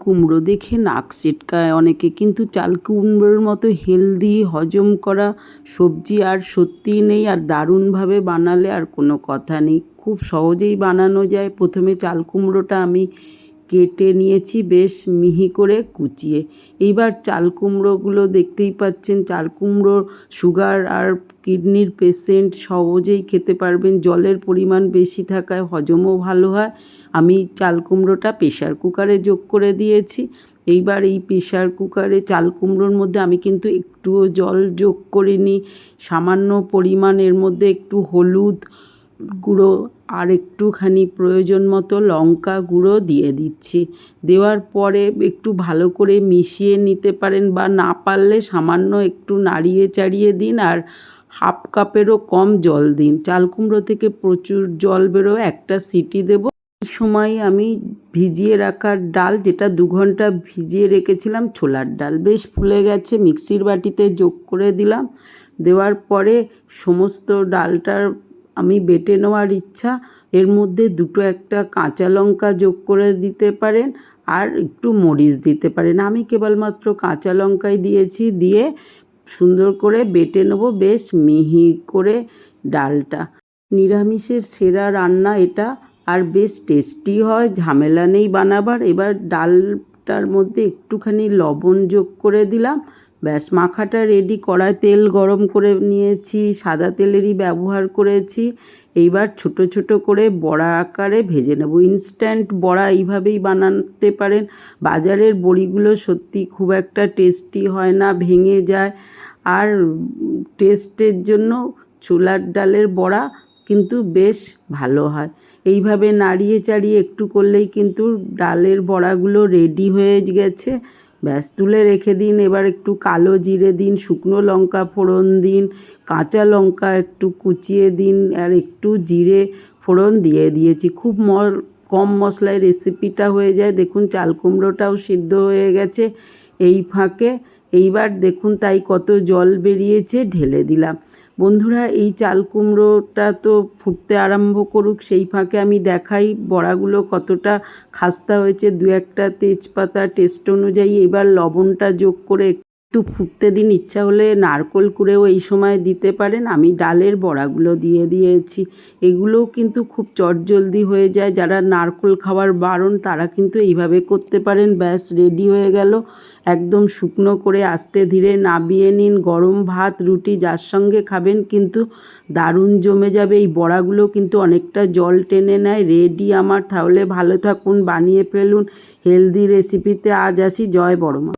কুমড়ো দেখে নাক সিটকায় অনেকে, কিন্তু চাল কুমড়োর মতো হেলদি হজম করা সবজি আর সত্যিই নেই। আর দারুণভাবে বানালে আর কোনো কথা নেই, খুব সহজেই বানানো যায়। প্রথমে চাল কুমড়োটা আমি কেটে নিয়েছি বেশ মিহি করে কুচিয়ে। এইবার চাল কুমড়োগুলো দেখতেই পাচ্ছেন, চাল কুমড়ো সুগার আর কিডনির পেশেন্ট সহজেই খেতে পারবেন, জলের পরিমাণ বেশি থাকায় হজমও ভালো হয়। আমি চাল কুমড়োটা প্রেশার কুকারে যোগ করে দিয়েছি। এইবার এই প্রেশার কুকারে চাল কুমড়োর মধ্যে আমি কিন্তু একটুও জল যোগ করিনি, সামান্য পরিমাণ এর মধ্যে একটু হলুদ গুঁড়ো আর একটুখানি প্রয়োজন মতো লঙ্কা গুঁড়ো দিয়ে দিচ্ছি। দেওয়ার পরে একটু ভালো করে মিশিয়ে নিতে পারেন, বা না পারলে সামান্য একটু নাড়িয়ে চাড়িয়ে দিন, আর হাফ কাপেরও কম জল দিন। চাল কুমড়ো থেকে প্রচুর জল বেরোয়, একটা সিটি দেব। এই সময় আমি ভিজিয়ে রাখার ডাল, যেটা 2 ঘন্টা ভিজিয়ে রেখেছিলাম, ছোলার ডাল বেশ ফুলে গেছে, মিক্সির বাটিতে যোগ করে দিলাম। দেওয়ার পরে সমস্ত ডালটার আমি বেটে নেওয়ার ইচ্ছা, এর মধ্যে 2-1টা কাঁচা লঙ্কা যোগ করে দিতে পারেন, আর একটু মরিচ দিতে পারেন। আমি কেবলমাত্র কাঁচা লঙ্কাই দিয়েছি। দিয়ে সুন্দর করে বেটে নেব বেশ মিহি করে ডালটা। নিরামিষের সেরা রান্না এটা, আর বেশ টেস্টি হয়, ঝামেলা নেই বানাবার। এবার ডালটার মধ্যে একটুখানি লবণ যোগ করে দিলাম, ব্যাস মাখাটা রেডি। কড়ায় তেল গরম করে নিয়েছি, সাদা তেলেরই ব্যবহার করেছি। এইবার ছোট ছোট করে বড়া আকারে ভেজে নেব। ইনস্ট্যান্ট বড়া এইভাবেই বানাতে পারেন। বাজারের বড়িগুলো সত্যি খুব একটা টেস্টি হয় না, ভেঙে যায়। আর টেস্টের জন্য ছোলার ডালের বড়া কিন্তু বেশ ভালো হয়। এইভাবে নাড়িয়ে চাড়িয়ে একটু করলেই কিন্তু ডালের বড়াগুলো রেডি হয়ে গেছে। ব্যাস তুলে রেখে দিন। এবার একটু কালো জিরে দিন, শুকনো লঙ্কা ফোড়ন দিন, কাঁচা লঙ্কা একটু কুচিয়ে দিন, আর একটু জিরে ফোড়ন দিয়ে দিয়েছি। খুব কম মশলায় রেসিপিটা হয়ে যায়। দেখুন চাল কুমড়োটাও সিদ্ধ হয়ে গেছে এই ফাঁকে। এইবার দেখুন তাই কত জল বেরিয়েছে, ঢেলে দিলাম। বন্ধুরা, এই চাল কুমড়োটা তো ফুটতে আরম্ভ করুক, সেই ফাঁকে আমি দেখাই বড়াগুলো কতটা খাস্তা হয়েছে। 2-1টা তেজপাতা টেস্ট অনুযায়ী। এবার লবণটা যোগ করে একটু ফুটতে দিন। ইচ্ছা হলে নারকেল কুড়েও এই সময় দিতে পারেন। আমি ডালের বড়াগুলো দিয়ে দিয়েছি। এগুলোও কিন্তু খুব চটজলদি হয়ে যায়। যারা নারকেল খাওয়ার বারণ তারা কিন্তু এইভাবে করতে পারেন। ব্যাস রেডি হয়ে গেল। একদম শুকনো করে আস্তে ধীরে নামিয়ে নিন। গরম ভাত, রুটি যার সঙ্গে খাবেন কিন্তু দারুণ জমে যাবে। এই বড়াগুলো কিন্তু অনেকটা জল টেনে নেয়। রেডি আমার। তাহলে ভালো থাকুন, বানিয়ে ফেলুন হেলদি রেসিপিতে। আজ আসি। জয় বড়মা।